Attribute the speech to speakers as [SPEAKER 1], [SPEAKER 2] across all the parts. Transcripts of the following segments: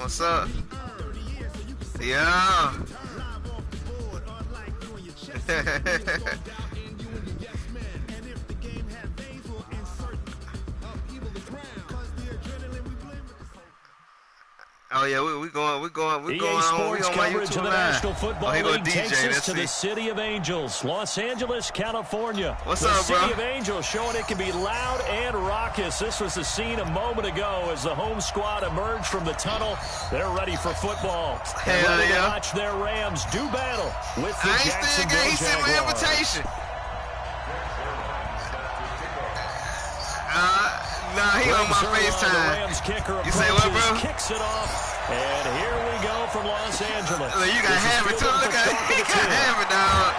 [SPEAKER 1] What's up? Yeah. Oh yeah, we going on. We on my YouTube
[SPEAKER 2] of the
[SPEAKER 1] Live.
[SPEAKER 2] National Football League
[SPEAKER 1] DJ,
[SPEAKER 2] takes us to
[SPEAKER 1] see.
[SPEAKER 2] the City of Angels, Los Angeles, California.
[SPEAKER 1] What's
[SPEAKER 2] the
[SPEAKER 1] up, bro?
[SPEAKER 2] City of Angels showing it can be loud and raucous. This was the scene a moment ago as the home squad emerged from the tunnel. They're ready for football. They're ready to watch their Rams do battle with the Jacksonville Jaguars.
[SPEAKER 1] He sent my invitation. Nah, he on my FaceTime. You say what, bro?
[SPEAKER 2] Kicks it off, and here we go from Los Angeles.
[SPEAKER 1] You got to have it, too. Look at it. You got to have it, dog.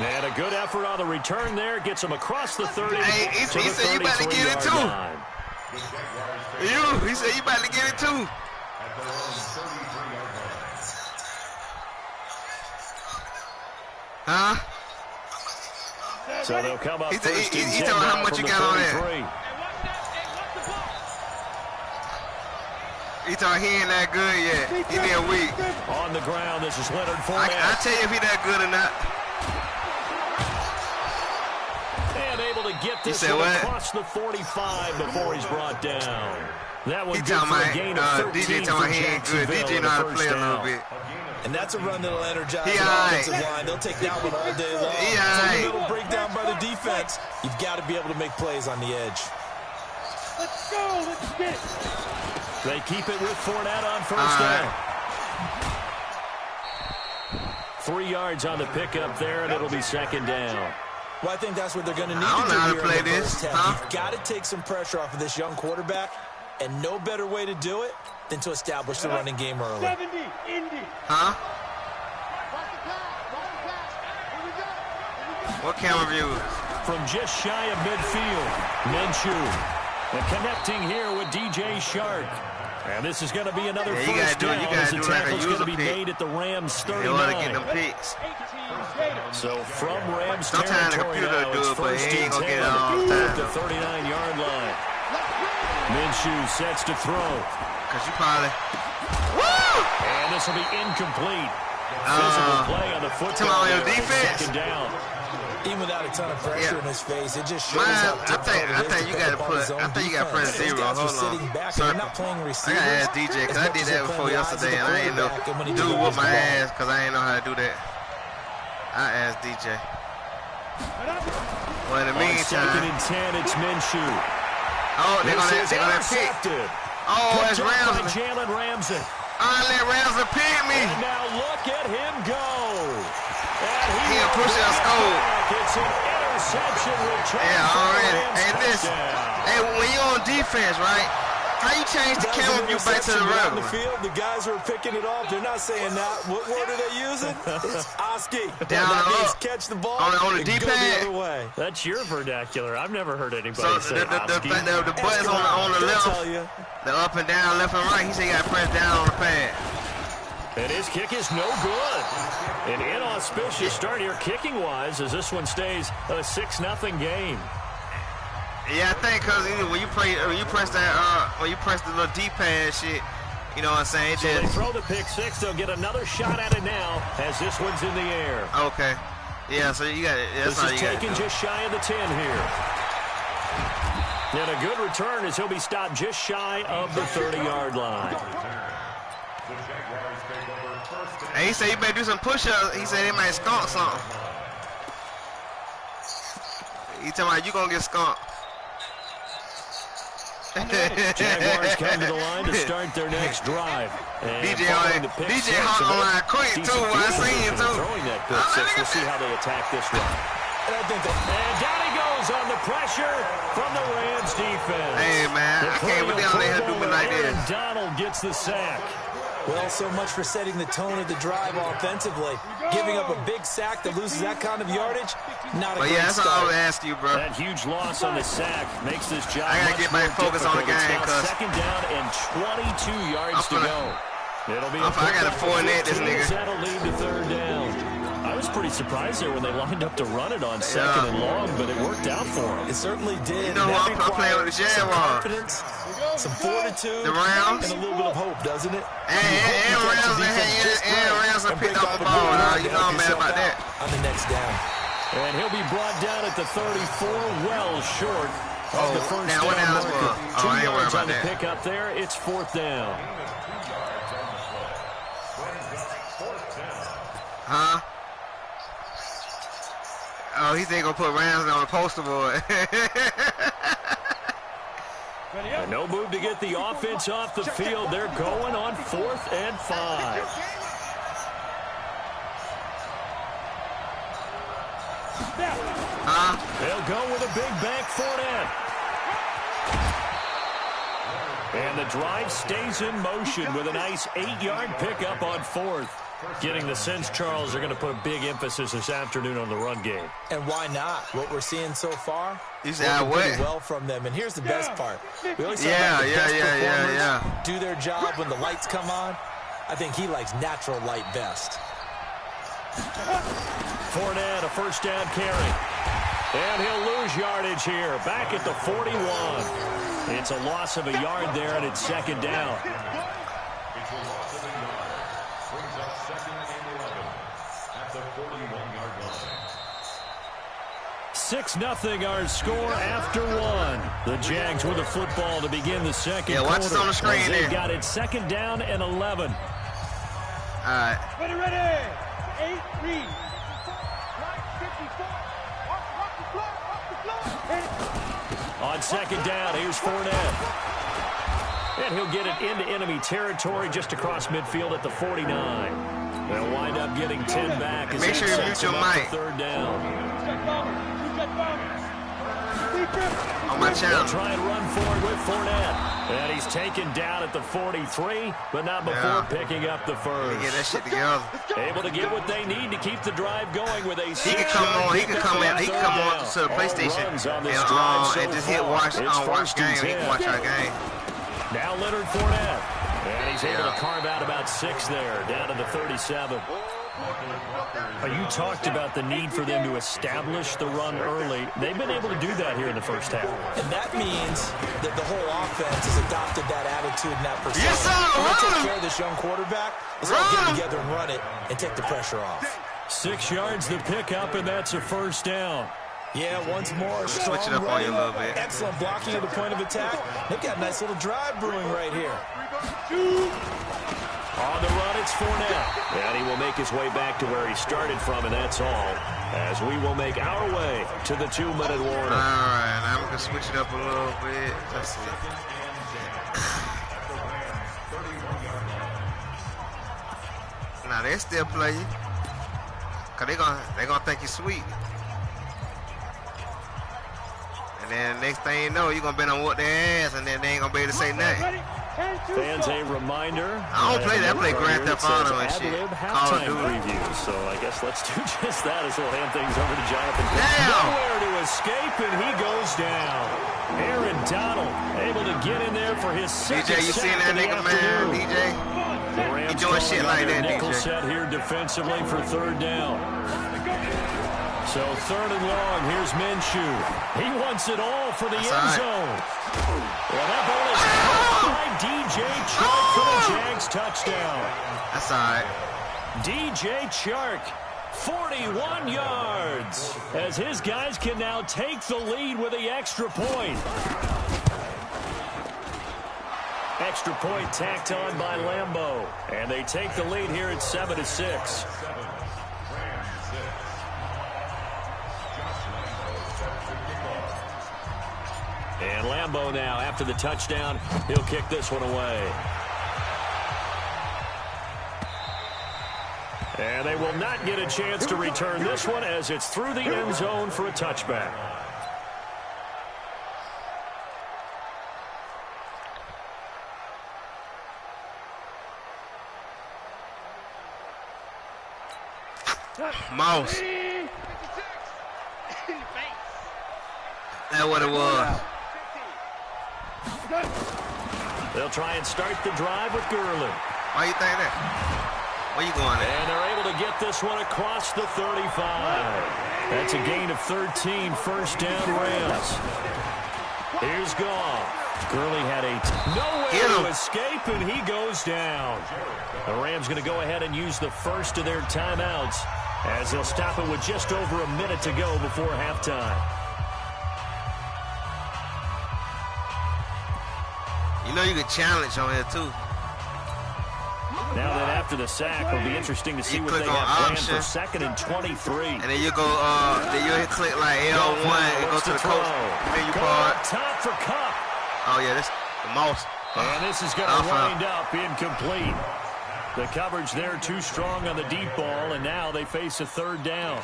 [SPEAKER 2] And a good effort on the return there. Gets him across the 30
[SPEAKER 1] Hey, he said you about to get it, too.
[SPEAKER 2] Line.
[SPEAKER 1] He said you about to get it, too. Huh?
[SPEAKER 2] So they'll come up first and 10
[SPEAKER 1] he told how much you got on there. He thought he ain't that good yet. He been weak.
[SPEAKER 2] On the ground, this is Leonard Fournette.
[SPEAKER 1] I'll tell you if he that good or not.
[SPEAKER 2] And able to get this one across the 45 before he's brought down. That one good for a gain of 13
[SPEAKER 1] DJ talking he ain't good. DJ know how to play a little bit.
[SPEAKER 3] And that's a run that'll energize the offensive line. They'll take that one all day long. Fundamental breakdown by the defense. You've got to be able to make plays on the edge.
[SPEAKER 4] Let's go. Let's get it.
[SPEAKER 2] They keep it with Fournette on first down. 3 yards on the pickup there, and it'll be second down.
[SPEAKER 3] Well, I think that's what they're going to need
[SPEAKER 1] to do
[SPEAKER 3] here
[SPEAKER 1] in
[SPEAKER 3] the first half. You've got to take some pressure off of this young quarterback, and no better way to do it than to establish the running game early.
[SPEAKER 4] 70, Indy.
[SPEAKER 1] Huh? What camera view?
[SPEAKER 2] From just shy of midfield, Minshew. And connecting here with DJ Shark. And this is going to be another first down as the tackle's going to be made at the Rams 39.
[SPEAKER 1] They want to get them picks.
[SPEAKER 2] So from Rams
[SPEAKER 1] sometimes
[SPEAKER 2] territory
[SPEAKER 1] the computer
[SPEAKER 2] now,
[SPEAKER 1] do
[SPEAKER 2] it's
[SPEAKER 1] it, but
[SPEAKER 2] first
[SPEAKER 1] he ain't
[SPEAKER 2] and 10
[SPEAKER 1] going to get it all the time.
[SPEAKER 2] at the 39-yard line. Minshew sets to throw.
[SPEAKER 1] Because you probably... Woo!
[SPEAKER 2] And this will be incomplete. Physical play on the football there. Second down.
[SPEAKER 3] Even without a ton of pressure in his face, it just shows how difficult it is to pick up on his own defense. These guys are sitting back and they're not playing receiver.
[SPEAKER 1] I got to ask DJ because I did that before yesterday and I ain't know. Dude whooped my ass because I ain't know how to do that. I asked DJ. Well, in the meantime.
[SPEAKER 2] Second and 10, it's Minshew.
[SPEAKER 1] Oh, they're going to pick. Oh, that's Ramsey.
[SPEAKER 2] Jalen Ramsey.
[SPEAKER 1] I let Ramsey pick me.
[SPEAKER 2] And now look at him go.
[SPEAKER 1] He a push-up score.
[SPEAKER 2] It's an interception return.
[SPEAKER 1] Yeah, already. Hey, listen. Hey, when you're on defense, right? How you change the camera view back to the
[SPEAKER 3] regular? The guys who are picking it off, they're not saying that. What word are they using? It's Oski.
[SPEAKER 1] Down
[SPEAKER 3] that means
[SPEAKER 1] up.
[SPEAKER 3] catch the ball
[SPEAKER 1] on the D-pad.
[SPEAKER 3] Go the other way.
[SPEAKER 2] That's your vernacular. I've never heard anybody say
[SPEAKER 1] the buttons on the left, the up and down, left and right. He said you got to press down on the pad.
[SPEAKER 2] And his kick is no good. An inauspicious start here kicking-wise as this one stays a 6-0 game.
[SPEAKER 1] Yeah, I think because when you press the little D-pad shit, you know what I'm saying?
[SPEAKER 2] So they throw the pick six. They'll get another shot at it now as this one's in the air.
[SPEAKER 1] Okay. Yeah, so you got it.
[SPEAKER 2] This is taken just shy of the 10 here. And a good return as he'll be stopped just shy of the 30-yard line.
[SPEAKER 1] Hey, he said you better do some push-ups. He said they might skunk something. He talking about you gonna get skunked.
[SPEAKER 2] Jaguars come to the line to start their next drive. And
[SPEAKER 1] DJ hung on line quick too. I seen him too.
[SPEAKER 2] Throwing that pick six. We'll see how they attack this one. And down he goes on the pressure from the Rams defense.
[SPEAKER 1] Hey man, I can't believe they had to do me like this.
[SPEAKER 2] Donald gets the sack.
[SPEAKER 3] Well, so much for setting the tone of the drive offensively. Giving up a big sack that loses that kind of yardage, not a great
[SPEAKER 1] yeah, that's
[SPEAKER 3] start.
[SPEAKER 1] all I would ask you, bro.
[SPEAKER 2] That huge loss on the sack makes this job
[SPEAKER 1] I gotta get my focus on the game, cuz
[SPEAKER 2] second down and 22 yards to go. It'll be
[SPEAKER 1] I gotta 4-net this nigga.
[SPEAKER 2] That'll lead to third down. I was pretty surprised there when they lined up to run it on second and long, but it worked out for them.
[SPEAKER 3] It certainly did.
[SPEAKER 1] You know what? I'm playing with the Jaguars.
[SPEAKER 3] Confidence, some fortitude,
[SPEAKER 1] the Rams,
[SPEAKER 3] and a little bit of hope, doesn't it?
[SPEAKER 1] And Rams have picked up the ball. You know I'm mad about that.
[SPEAKER 3] On the next down.
[SPEAKER 2] And he'll be brought down at the 34, well short of the first down marker. 2 yards on the pickup there. It's fourth down.
[SPEAKER 1] Huh? Oh, he think gonna put Rams on the poster board.
[SPEAKER 2] And no move to get the offense off the field. They're going on 4th and 5. They'll go with a big bank Fournette. And the drive stays in motion with a nice 8-yard pickup on 4th. Getting the sense, Charles, they're going to put a big emphasis this afternoon on the run game.
[SPEAKER 3] And why not? What we're seeing so far,
[SPEAKER 1] he's
[SPEAKER 3] working pretty well from them. And here's the best part. We always talk about the best performers do their job when the lights come on. I think he likes natural light best.
[SPEAKER 2] Fournette, a first down carry. And he'll lose yardage here. Back at the 41. It's a loss of a yard there, and it's second down. 6-0 our score after 1. The Jags with the football to begin the second quarter.
[SPEAKER 1] Watch this on the screen
[SPEAKER 2] there.
[SPEAKER 1] They've
[SPEAKER 2] got it second down and 11.
[SPEAKER 1] All right.
[SPEAKER 4] Ready. 8-3.
[SPEAKER 2] On second down, here's Fournette. And he'll get it into enemy territory just across midfield at the 49. They'll wind up getting 10 back.
[SPEAKER 1] Make sure you mute your mic.
[SPEAKER 2] Third down.
[SPEAKER 1] On my channel.
[SPEAKER 2] They'll try and run forward with Fournette. And he's taken down at the 43, but not before picking up the first.
[SPEAKER 1] Get that shit together.
[SPEAKER 2] Able to get what they need to keep the drive going with a
[SPEAKER 1] He can come on. He can come on to the PlayStation and just hit watch game. He can watch our game.
[SPEAKER 2] Now Leonard Fournette. And he's able to carve out about 6 there, down to the 37. You talked about the need for them to establish the run early. They've been able to do that here in the first half.
[SPEAKER 3] And that means that the whole offense has adopted that attitude and that perception.
[SPEAKER 1] Yes, sir!
[SPEAKER 3] We're going to take care of this young quarterback. Let's all get together and run it and take the pressure off.
[SPEAKER 2] 6 yards the pickup, and that's a first down.
[SPEAKER 3] Yeah, once more, strong
[SPEAKER 1] switch it up on you a little bit.
[SPEAKER 3] Excellent blocking at the point of attack. They've got a nice little drive brewing right here.
[SPEAKER 2] On the run, it's Fournette. And he will make his way back to where he started from, and that's all. As we will make our way to the 2-minute warning.
[SPEAKER 1] All right, I'm going to switch it up a little bit. Let's see. Now, they still play you. Because they're gonna think you're sweet. And then next thing you know, you're going to bet on what their ass, and then they ain't going to be able to say nothing.
[SPEAKER 2] Fans, a reminder.
[SPEAKER 1] I don't play that. I play Grand Theft Auto and shit. Call of Duty.
[SPEAKER 2] Previews. So I guess let's do just that as we'll hand things over to Jonathan.
[SPEAKER 1] Damn.
[SPEAKER 2] Nowhere to escape, and he goes down. Aaron Donald able to get in there for his second
[SPEAKER 1] DJ, you seen that nigga, man? DJ? He doing shit like that,
[SPEAKER 2] nickel
[SPEAKER 1] DJ.
[SPEAKER 2] Set here defensively for third down. So third and long, here's Minshew. He wants it all for the end zone. Well, that ball is caught by DJ Chark for the Jags touchdown.
[SPEAKER 1] That's all right.
[SPEAKER 2] DJ Chark, 41 yards, as his guys can now take the lead with the extra point. Extra point tacked on by Lambeau, and they take the lead here at 7-6. And Lambeau now, after the touchdown, he'll kick this one away. And they will not get a chance to return this one as it's through the end zone for a touchback.
[SPEAKER 1] Mouse. That's what it was.
[SPEAKER 2] They'll try and start the drive with Gurley.
[SPEAKER 1] Why you think that? Where you going at?
[SPEAKER 2] And they're able to get this one across the 35. That's a gain of 13, first down Rams. Here's Goff. Gurley had nowhere to escape, and he goes down. The Rams going to go ahead and use the first of their timeouts as they'll stop it with just over a minute to go before halftime.
[SPEAKER 1] You know you can challenge on here, too.
[SPEAKER 2] Now that after the sack, it'll be interesting to see what they have planned for 2nd and 23.
[SPEAKER 1] And then you go, then you click like L1 and go to the coach menu part.
[SPEAKER 2] Top for Cup.
[SPEAKER 1] Oh, yeah, this the most.
[SPEAKER 2] And this is going to wind up incomplete. The coverage there too strong on the deep ball, and now they face a 3rd down.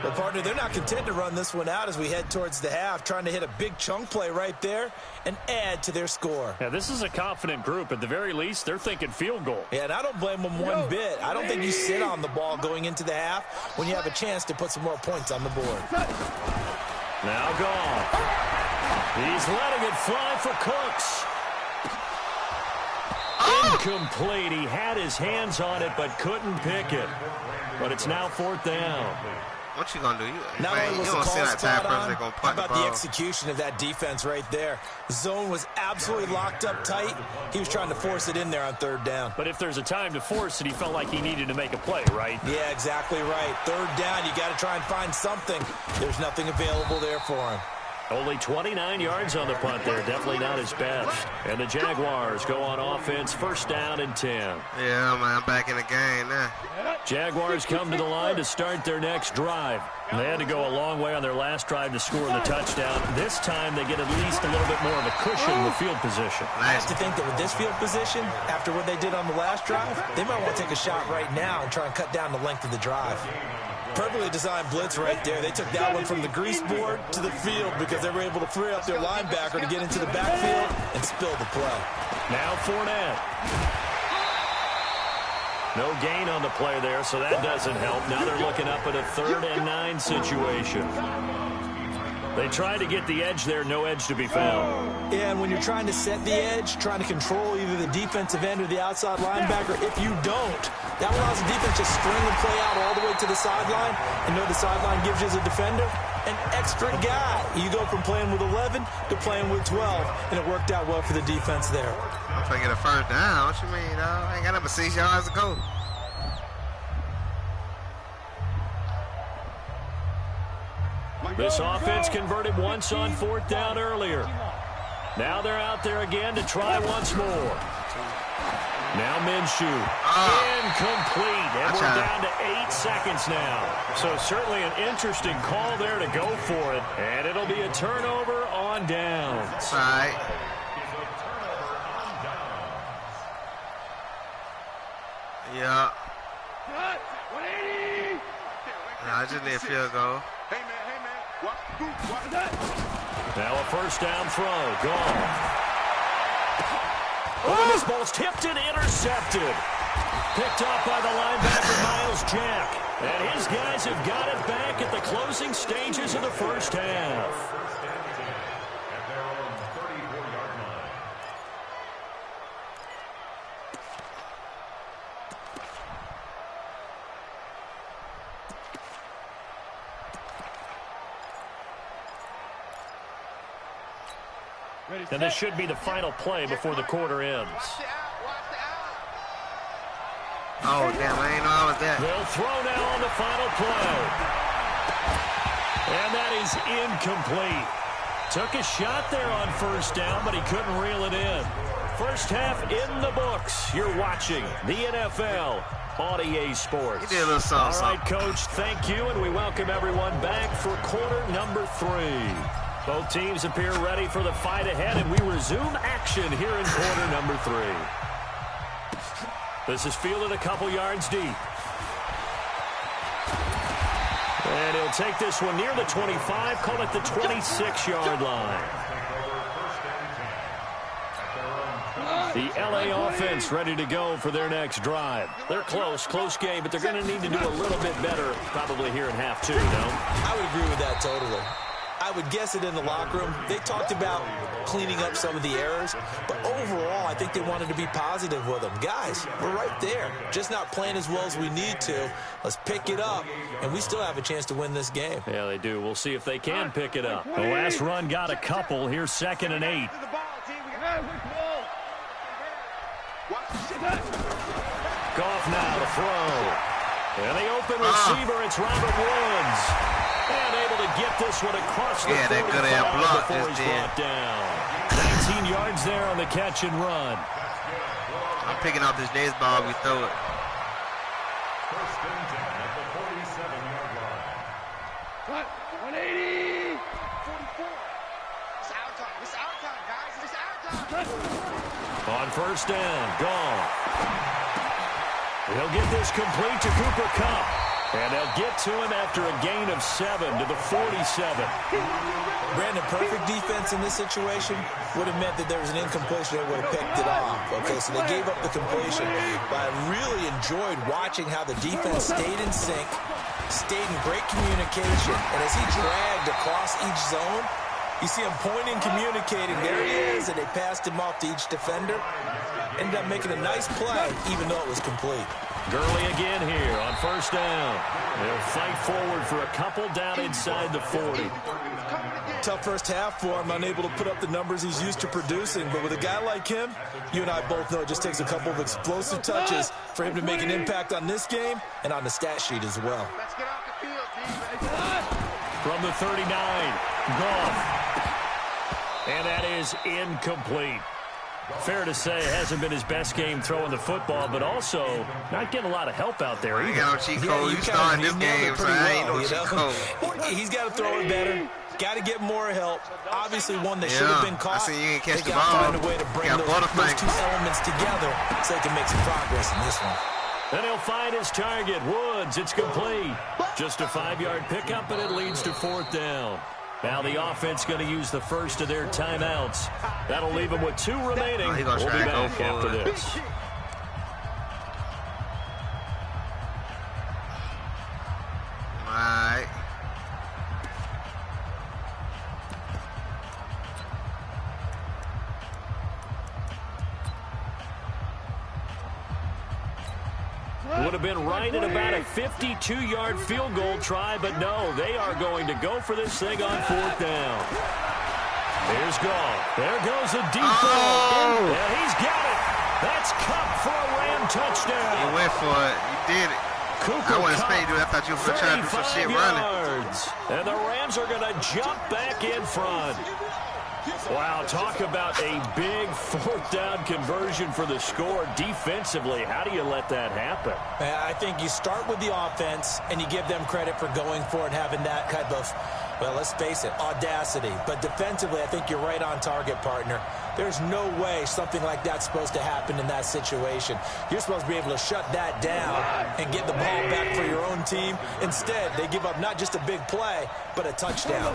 [SPEAKER 3] Well, partner, they're not content to run this one out as we head towards the half, trying to hit a big chunk play right there and add to their score.
[SPEAKER 2] Yeah, this is a confident group. At the very least, they're thinking field goal.
[SPEAKER 3] Yeah, and I don't blame them one bit. I don't think you sit on the ball going into the half when you have a chance to put some more points on the board.
[SPEAKER 2] Now Goff. He's letting it fly for Cooks. Incomplete. He had his hands on it but couldn't pick it. But it's now 4th down.
[SPEAKER 1] What you gonna do?
[SPEAKER 3] Not only was the call spot on, how about the execution of that defense right there? The zone was absolutely locked up tight. He was trying to force it in there on 3rd down.
[SPEAKER 2] But if there's a time to force it, he felt like he needed to make a play, right?
[SPEAKER 3] Yeah, exactly right. 3rd down, you got to try and find something. There's nothing available there for him.
[SPEAKER 2] Only 29 yards on the punt there. Definitely not his best. And the Jaguars go on offense, 1st down and 10.
[SPEAKER 1] Yeah, man, I'm back in the game now.
[SPEAKER 2] Jaguars come to the line to start their next drive. They had to go a long way on their last drive to score the touchdown. This time they get at least a little bit more of a cushion with field position.
[SPEAKER 3] I have to think that with this field position, after what they did on the last drive, they might want to take a shot right now and try and cut down the length of the drive. Perfectly designed blitz right there. They took that one from the grease board to the field because they were able to free up their linebacker to get into the backfield and spill the play.
[SPEAKER 2] Now Fournette. No gain on the play there, so that doesn't help. Now they're looking up at a 3rd and 9 situation. They tried to get the edge there, no edge to be found.
[SPEAKER 3] Yeah, and when you're trying to set the edge, trying to control either the defensive end or the outside linebacker, if you don't, that allows the defense to string the play out all the way to the sideline. And know the sideline gives you as a defender an extra guy. You go from playing with 11 to playing with 12, and it worked out well for the defense there.
[SPEAKER 1] I'm trying to get a 1st down. What you mean, dog? I ain't got number 6 yards to go.
[SPEAKER 2] This offense converted once on 4th down earlier. Now they're out there again to try once more. Now Minshew. Incomplete. And we're down to 8 seconds now. So certainly an interesting call there to go for it. And it'll be a turnover on downs.
[SPEAKER 1] All right. Yeah. No, I just need a field goal.
[SPEAKER 2] Now a 1st down throw. Gone. Oh, this ball's tipped and intercepted. Picked off by the linebacker, Miles Jack. And his guys have got it back at the closing stages of the 1st half. And this should be the final play before the quarter ends.
[SPEAKER 1] Oh, damn, I ain't know I was there.
[SPEAKER 2] They'll throw now on the final play. And that is incomplete. Took a shot there on 1st down, but he couldn't reel it in. 1st half in the books. You're watching the NFL on EA Sports.
[SPEAKER 1] You did a little something.
[SPEAKER 2] All right, Coach, thank you, and we welcome everyone back for quarter number 3. Both teams appear ready for the fight ahead, and we resume action here in quarter number 3. This is fielded a couple yards deep. And he'll take this one near the 25, call it the 26-yard line. The LA offense ready to go for their next drive. They're close game, but they're going to need to do a little bit better probably here in half 2, no?
[SPEAKER 3] I would agree with that totally. I would guess it in the locker room. They talked about cleaning up some of the errors, but overall, I think they wanted to be positive with them. Guys, we're right there, just not playing as well as we need to. Let's pick it up, and we still have a chance to win this game.
[SPEAKER 2] Yeah, they do. We'll see if they can pick it up. The last run got a couple. Here's 2nd and 8. Goff now to throw. And the open receiver, it's Robert Woods. And able to get this one across the 45 before he's brought down. 19 yards there on the catch and run.
[SPEAKER 1] I'm picking off this next ball, we throw it.
[SPEAKER 5] First and 10 at the 47-yard line.
[SPEAKER 4] 180.
[SPEAKER 6] 44. It's our time. It's our time, guys. It's our time.
[SPEAKER 2] On first down, Goff. He'll get this complete to Cooper Kupp. And they'll get to him after a gain of 7 to the 47.
[SPEAKER 3] Brandon, perfect defense in this situation would have meant that there was an incompletion. They would have picked it off. Okay, so they gave up the completion. But I really enjoyed watching how the defense stayed in sync, stayed in great communication. And as he dragged across each zone, you see him pointing, communicating. There he is, and they passed him off to each defender. Ended up making a nice play, even though it was complete.
[SPEAKER 2] Gurley again here on first down. They'll fight forward for a couple down inside the 40.
[SPEAKER 3] Tough first half for him, unable to put up the numbers he's used to producing. But with a guy like him, you and I both know it just takes a couple of explosive touches for him to make an impact on this game and on the stat sheet as well.
[SPEAKER 6] Let's get off the field, team.
[SPEAKER 2] From the 39, Goff. And that is incomplete. Fair to say, it hasn't been his best game throwing the football, but also not getting a lot of help out there either.
[SPEAKER 1] You got no cheat code. You starting this game, so I ain't no cheat code.
[SPEAKER 3] He's got to throw it better. Got to get more help. Obviously, one that should have been caught.
[SPEAKER 1] I see you ain't catch the
[SPEAKER 3] ball. They got to find a way to bring those two elements together so they can make some progress in this one.
[SPEAKER 2] Then he'll find his target, Woods. It's complete. Just a 5-yard pickup, and it leads to 4th down. Now the offense going to use the first of their timeouts. That'll leave them with 2 remaining. We'll be back after this.
[SPEAKER 1] All right.
[SPEAKER 2] Would have been right at about a 52-yard field goal try, but no, they are going to go for this thing on 4th down. Here's Goff. There goes a deep ball. And he's got it. That's Kupp for a Ram touchdown.
[SPEAKER 1] You went for it. You did it.
[SPEAKER 2] Cooper
[SPEAKER 1] I wasn't expecting you. I thought you were trying to do some shit running.
[SPEAKER 2] And the Rams are going to jump back in front. Wow, talk about a big 4th down conversion for the score defensively. How do you let that happen?
[SPEAKER 3] I think you start with the offense, and you give them credit for going for it, having that kind of, well, let's face it, audacity. But defensively, I think you're right on target, partner. There's no way something like that's supposed to happen in that situation. You're supposed to be able to shut that down and get the ball back for your own team. Instead, they give up not just a big play, but a touchdown.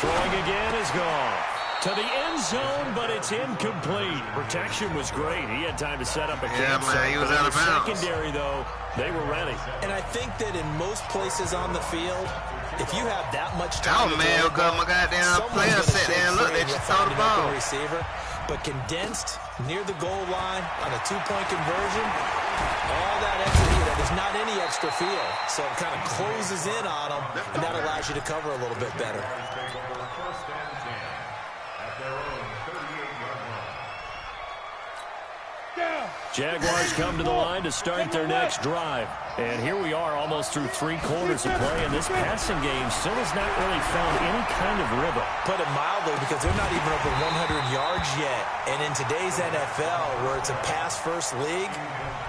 [SPEAKER 2] Throwing again is gone. To the end zone, but it's incomplete. Protection was great. He had time to set up a campsite.
[SPEAKER 1] He was out of bounds.
[SPEAKER 2] Secondary, though, they were ready.
[SPEAKER 3] And I think that in most places on the field, if you have that much time
[SPEAKER 1] to throw the ball, my goddamn player sat there and looked at you throw the ball.
[SPEAKER 3] Receiver, but condensed near the goal line on a 2-point conversion, all that extra, there's not any extra field. So it kind of closes in on them, and that allows you to cover a little bit better.
[SPEAKER 5] First and 10 at their own 38-yard line.
[SPEAKER 2] Jaguars come to the line to start their next drive. And here we are almost through 3 quarters of play, and this passing game still has not really found any kind of rhythm.
[SPEAKER 3] Put it mildly, because they're not even over 100 yards yet. And in today's NFL, where it's a pass-first league,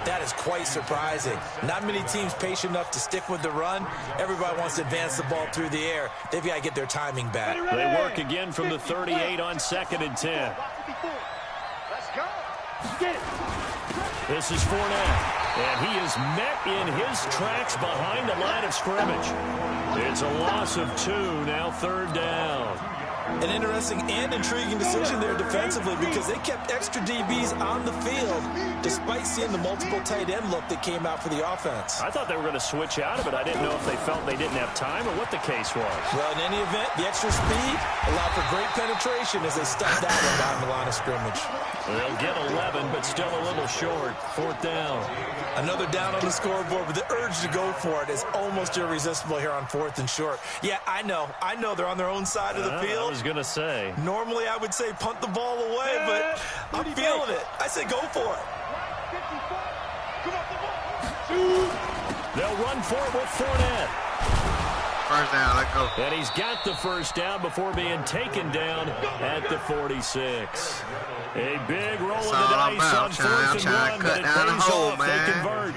[SPEAKER 3] that is quite surprising. Not many teams patient enough to stick with the run. Everybody wants to advance the ball through the air. They've got to get their timing back.
[SPEAKER 2] They work again from the 38 on 2nd and 10.
[SPEAKER 6] Let's go.
[SPEAKER 2] This is Fournette. And he is met in his tracks behind the line of scrimmage. It's a loss of 2, now 3rd down.
[SPEAKER 3] An interesting and intriguing decision there defensively because they kept extra DBs on the field despite seeing the multiple tight end look that came out for the offense.
[SPEAKER 2] I thought they were going to switch out of it. I didn't know if they felt they didn't have time or what the case was.
[SPEAKER 3] Well, in any event, the extra speed allowed for great penetration as they stuffed that one behind the line of scrimmage.
[SPEAKER 2] They'll get 11, but still a little short. 4th down.
[SPEAKER 3] Another down on the scoreboard, but the urge to go for it is almost irresistible here on 4th and short. Yeah, I know they're on their own side of the field.
[SPEAKER 2] I was going to say.
[SPEAKER 3] Normally, I would say punt the ball away, but I'm feeling it. I say go for it.
[SPEAKER 2] They'll run for it with Fournette.
[SPEAKER 1] First down, let's go.
[SPEAKER 2] And he's got the first down before being taken down at the 46. A big roll of the dice on 4th and 1, but it pays off. They convert.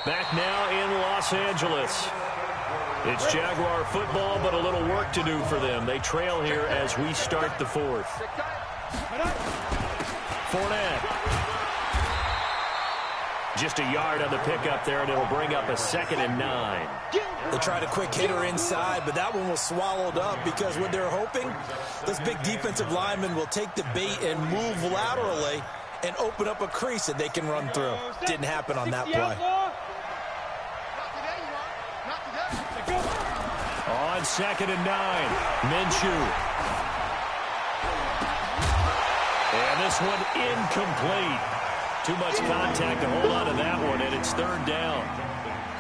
[SPEAKER 2] Back now in Los Angeles. It's Jaguar football, but a little work to do for them. They trail here as we start the 4th. Fournette. Just a yard on the pickup there, and it'll bring up a 2nd and 9.
[SPEAKER 3] They tried a quick hitter inside, but that one was swallowed up because what they're hoping, this big defensive lineman will take the bait and move laterally and open up a crease that they can run through. Didn't happen on that play.
[SPEAKER 2] On 2nd and 9, Minshew. And this one incomplete. Too much contact to hold on to that one, and it's 3rd down.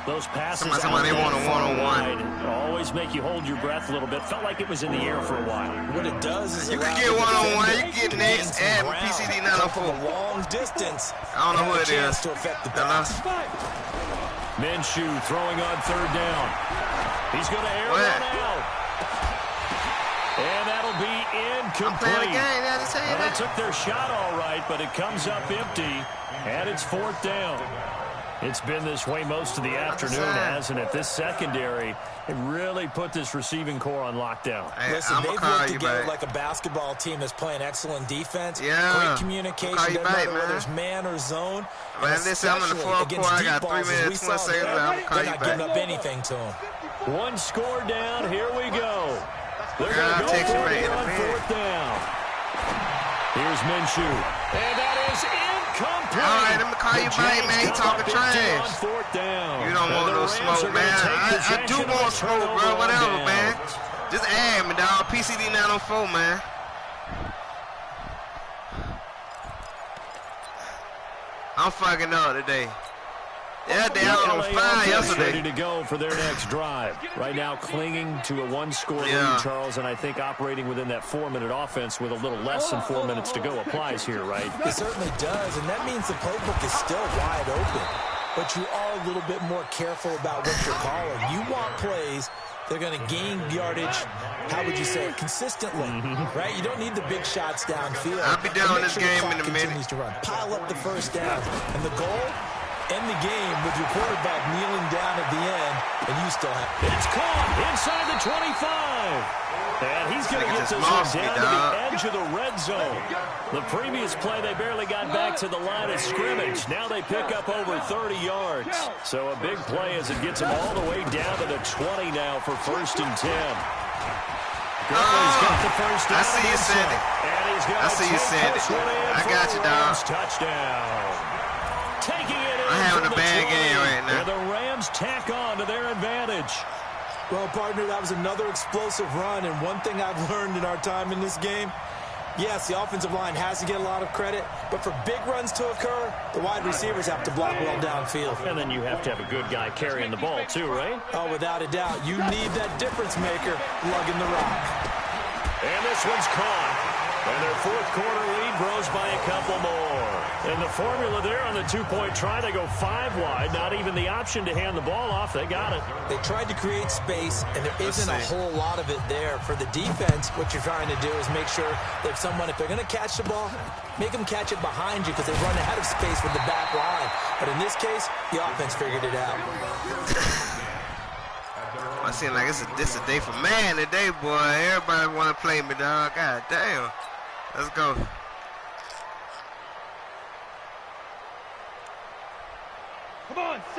[SPEAKER 2] Those passes
[SPEAKER 1] somebody want a one-on-one.
[SPEAKER 2] Always make you hold your breath a little bit. Felt like it was in the air for a while.
[SPEAKER 3] What it does is
[SPEAKER 1] you can get one-on-one. You can get next and PCD904.
[SPEAKER 3] Long distance.
[SPEAKER 1] I don't know who it is.
[SPEAKER 3] To affect the pass.
[SPEAKER 2] Minshew throwing on 3rd down. He's going to air one out. And that'll be incomplete. Well, they took their shot all right, but it comes up empty, and it's 4th down. It's been this way most of the afternoon, hasn't it? This secondary, it really put this receiving core on lockdown.
[SPEAKER 3] Hey, listen, they've worked together like a basketball team that's playing excellent defense. Great communication, no matter whether it's man or zone.
[SPEAKER 1] Man, listen, I'm in the 4th quarter. I got 3 minutes, 20 seconds. I'm
[SPEAKER 3] they're not giving up anything to them.
[SPEAKER 2] One score down. Here we go. They're going to go for it on 4th down. Here's Minshew. And that is incomplete.
[SPEAKER 1] All right, let me call you back, man. You talking trash.
[SPEAKER 2] On 4th down.
[SPEAKER 1] You don't want no smoke, man. I do want smoke, bro. Whatever, man. Just add me, dog. PCD904, man. I'm fucking up today. Yeah, they out on fire yesterday.
[SPEAKER 2] Ready to go for their next drive. Right now clinging to a 1-score lead, Charles, and I think operating within that 4-minute offense with a little less than 4 minutes to go applies here, right?
[SPEAKER 3] It certainly does, and that means the playbook is still wide open. But you are a little bit more careful about what you're calling. You want plays that are going to gain yardage, how would you say it, consistently, right? You don't need the big shots downfield.
[SPEAKER 1] I'll be down this game in a minute.
[SPEAKER 3] To run. Pile up the first down, and the goal, end the game with your quarterback kneeling down at the end, and you still have.
[SPEAKER 2] It's caught inside the 25. And he's going to get this one down to the edge of the red zone. The previous play, they barely got back to the line of scrimmage. Now they pick up over 30 yards. So a big play as it gets them all the way down to the 20 now for 1st and 10. Gurley's got the first down.
[SPEAKER 1] I see you, Sandy.
[SPEAKER 2] And he's got
[SPEAKER 1] I see you, Sandy. I got you, dog.
[SPEAKER 2] Touchdown. Taking it in.
[SPEAKER 1] I'm having a bad game right now.
[SPEAKER 2] And the Rams tack on to their advantage.
[SPEAKER 3] Well, partner, that was another explosive run, and one thing I've learned in our time in this game, yes, the offensive line has to get a lot of credit, but for big runs to occur, the wide receivers have to block well downfield.
[SPEAKER 2] And then you have to have a good guy carrying the ball too, right?
[SPEAKER 3] Oh, without a doubt. You need that difference maker lugging the rock.
[SPEAKER 2] And this one's caught. And their 4th quarter lead grows by a couple more. And the formula there on the 2-point try, they go 5 wide. Not even the option to hand the ball off. They got it.
[SPEAKER 3] They tried to create space, and there isn't a whole lot of it there. For the defense, what you're trying to do is make sure that if they're going to catch the ball, make them catch it behind you because they run out of space with the back line. But in this case, the offense figured it out.
[SPEAKER 1] I seem like this a day for man today, boy. Everybody want to play me, dog. God damn. Let's go.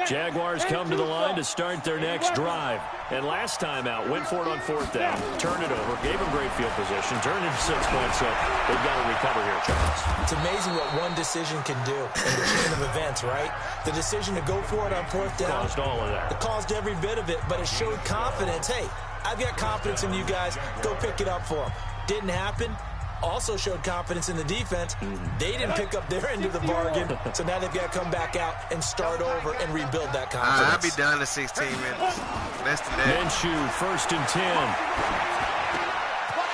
[SPEAKER 2] Jaguars come to the line to start their next drive. And last time out, went for it on 4th down, turned it over, gave them great field position, turned it 6 points up. They've got to recover here, Charles.
[SPEAKER 3] It's amazing what one decision can do in the chain of events, right? The decision to go for it on 4th down.
[SPEAKER 2] Caused all of that.
[SPEAKER 3] It caused every bit of it, but it showed confidence. Hey, I've got confidence in you guys. Go pick it up for them. Didn't happen. Also showed confidence in the defense. They didn't pick up their end of the bargain, so now they've got to come back out and start over and rebuild that confidence.
[SPEAKER 1] I'll be done in 16 minutes. Less than that.
[SPEAKER 2] Minshew, 1st and 10.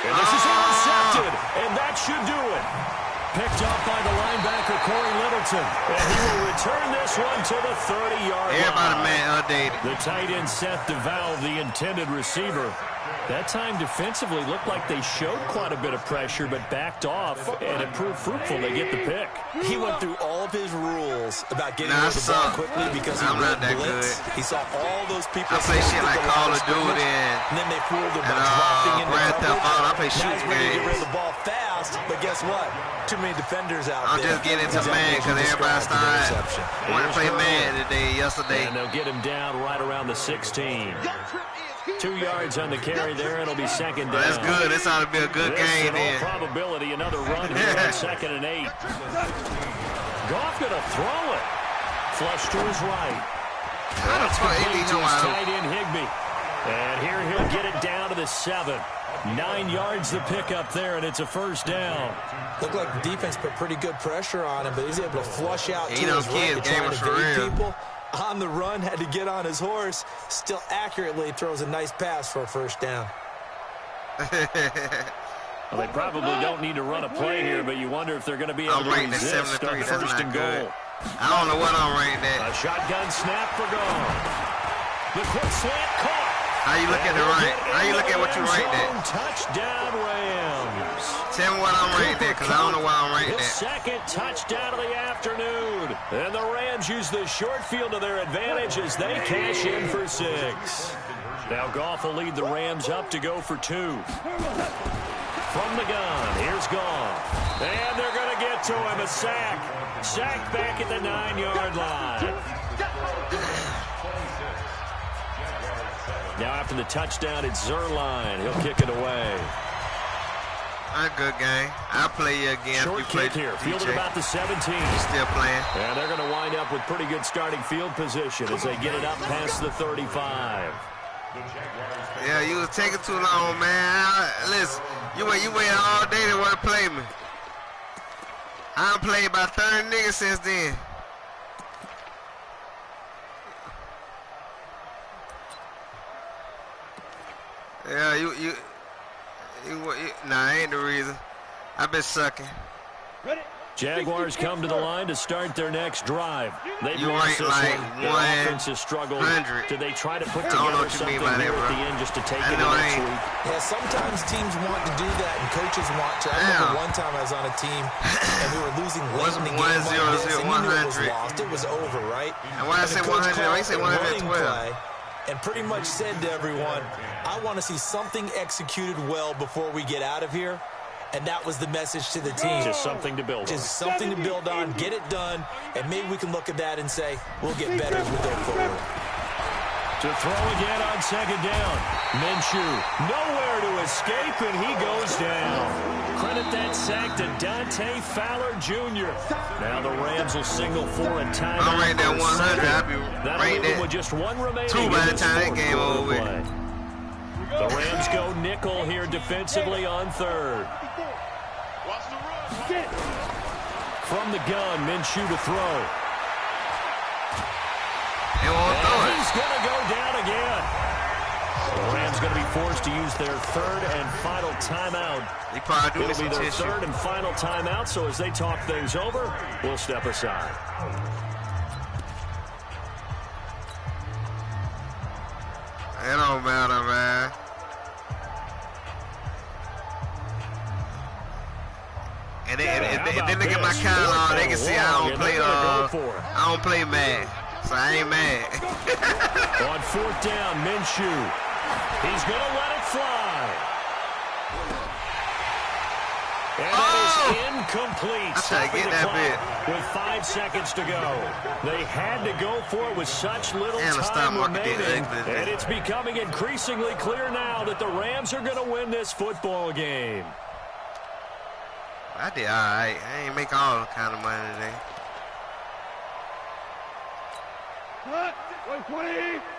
[SPEAKER 2] And this is intercepted, and that should do it. Picked up by the linebacker, Corey Littleton. And he will return this one to the 30-yard line.
[SPEAKER 1] Everybody, man, updated.
[SPEAKER 2] The tight end, Seth DeValve, the intended receiver. That time defensively looked like they showed quite a bit of pressure, but backed off, and it proved fruitful. They get the pick.
[SPEAKER 3] He went through all of his rules about getting rid of the ball quickly because he read blitz. He saw all those people.
[SPEAKER 1] I play shit like Call of Duty
[SPEAKER 3] and then they fooled him by dropping into coverage.
[SPEAKER 1] I play shooting games.
[SPEAKER 3] Get rid of the ball fast, but guess what? Too many defenders out
[SPEAKER 1] there. I'm just getting into man because everybody started wanting to play man yesterday.
[SPEAKER 2] And they'll get him down right around the 16. 2 yards on the carry there, and it'll be 2nd down.
[SPEAKER 1] That's good. This ought to be a good game then.
[SPEAKER 2] In all probability, another run here on 2nd and 8. Goff gonna throw it. Flush to his right. That's complete to his tight end Higbee. And here he'll get it down to the 7. 9 yards to pick up there, and it's a 1st down.
[SPEAKER 3] Looked like the defense put pretty good pressure on him, but he's able to flush out to his right to try to evade people. On the run, had to get on his horse. Still accurately throws a nice pass for a 1st down.
[SPEAKER 2] Well, they probably don't need to run a play here, but you wonder if they're going to be able to resist on 1st and goal.
[SPEAKER 1] I don't know what I'm rating at.
[SPEAKER 2] A shotgun snap for goal. The quick slant caught.
[SPEAKER 1] How you look at the right? How you look at what you rate that?
[SPEAKER 2] Touchdown, Rams.
[SPEAKER 1] Tell me what I'm rating at, because I don't know why I'm rating that.
[SPEAKER 2] 2nd touchdown of the afternoon. And the Rams use the short field to their advantage as they cash in for 6. Now Goff will lead the Rams up to go for 2. From the gun, here's Goff. And they're going to get to him, a sack. Sacked back at the 9-yard line. Now after the touchdown, it's Zerline. He'll kick it away.
[SPEAKER 1] A good game. I'll play you again.
[SPEAKER 2] Short kick here. Fielded about the 17.
[SPEAKER 1] Still playing.
[SPEAKER 2] And they're going to wind up with pretty good starting field position as they get it up past the 35.
[SPEAKER 1] Yeah, you was taking too long, man. Listen, you waited all day to want to play me. I done played about 30 niggas since then. Yeah, nah, ain't the reason. I've been sucking.
[SPEAKER 2] Jaguars come to the line to start their next drive. They've
[SPEAKER 1] lost this like
[SPEAKER 2] one. Their offense has struggled. Do they try to put together something here at the end just to take it next week?
[SPEAKER 3] Yeah, sometimes teams want to do that and coaches want to. I remember one time I was on a team and we were losing late in the game like this, and you knew it was lost. It was over, right?
[SPEAKER 1] And when I say 100, I say 112.
[SPEAKER 3] And pretty much said to everyone, I want to see something executed well before we get out of here. And that was the message to the team.
[SPEAKER 2] Just something to build on.
[SPEAKER 3] Just something to build on, get it done, and maybe we can look at that and say, we'll get better as we go forward.
[SPEAKER 2] To throw again on 2nd down. Minshew, nowhere to escape, and he goes down. Credit that sack to Dante Fowler Jr. Now the Rams will signal for a timeout.
[SPEAKER 1] I'm rating that 100. I'll be rating that
[SPEAKER 2] with just one remaining.
[SPEAKER 1] 2 by the time that game over with.
[SPEAKER 2] The Rams go nickel here defensively on 3rd. From the gun, Minshew to throw.
[SPEAKER 1] He won't throw it.
[SPEAKER 2] He's going to go down again. The Rams going to be forced to use their 3rd and final timeout. It'll be their 3rd and final timeout, so as they talk things over, we'll step aside.
[SPEAKER 1] It don't matter, man. And then look at my catalog. They can see I don't play mad. So I ain't mad.
[SPEAKER 2] On 4th down, Minshew. He's going to let it fly. And that is Incomplete.
[SPEAKER 1] I tried to get that bit.
[SPEAKER 2] With 5 seconds to go. They had to go for it with such little
[SPEAKER 1] And the stock
[SPEAKER 2] time
[SPEAKER 1] market did
[SPEAKER 2] remaining.
[SPEAKER 1] ugly.
[SPEAKER 2] And it's becoming increasingly clear now that the Rams are going to win this football game.
[SPEAKER 1] I did all right. I ain't make all kind of money today.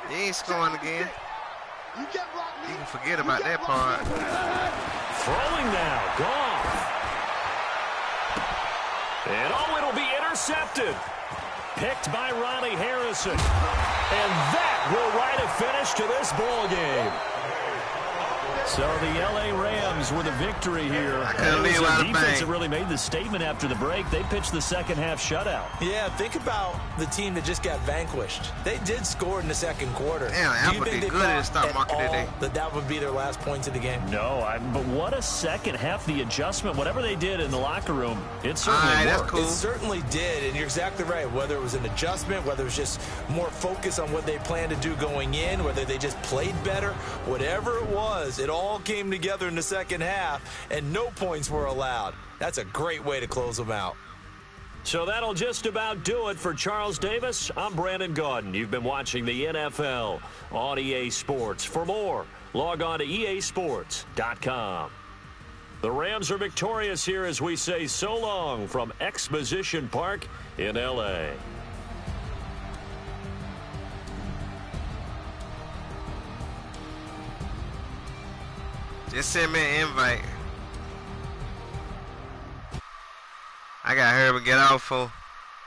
[SPEAKER 1] You ain't scoring again.
[SPEAKER 6] You get blocked,
[SPEAKER 1] You can forget about that part.
[SPEAKER 2] Throwing now, gone. And it'll be intercepted. Picked by Ronnie Harrison. And that will write a finish to this ball game. So the L.A. Rams with a victory here.
[SPEAKER 1] couldn't leave
[SPEAKER 2] It was
[SPEAKER 1] out
[SPEAKER 2] their
[SPEAKER 1] of
[SPEAKER 2] defense
[SPEAKER 1] bang.
[SPEAKER 2] that really made the statement after the break. They pitched the second half shutout.
[SPEAKER 3] Yeah, think about the team that just got vanquished. They did score in the second quarter.
[SPEAKER 1] Damn,
[SPEAKER 3] Do you
[SPEAKER 1] Apple
[SPEAKER 3] think
[SPEAKER 1] did
[SPEAKER 3] they
[SPEAKER 1] good in the
[SPEAKER 3] thought
[SPEAKER 1] stock
[SPEAKER 3] at
[SPEAKER 1] market
[SPEAKER 3] all
[SPEAKER 1] today.
[SPEAKER 3] that would be their last points of the game?
[SPEAKER 2] No, but what a second half. The adjustment, whatever they did in the locker room, it certainly
[SPEAKER 1] All right, that's
[SPEAKER 2] worked.
[SPEAKER 1] cool.
[SPEAKER 3] It certainly did, and you're exactly right. Whether it was an adjustment, whether it was just more focus on what they planned to do going in, whether they just played better, whatever it was, it all came together in the second half, and no points were allowed. That's a great way to close them out.
[SPEAKER 2] So that'll just about do it for Charles Davis. I'm Brandon Gaudin. You've been watching the NFL on EA Sports. For more, log on to easports.com. The Rams are victorious here as we say so long from Exposition Park in L.A.
[SPEAKER 1] Just send me an invite. I got to hurry up and get off for.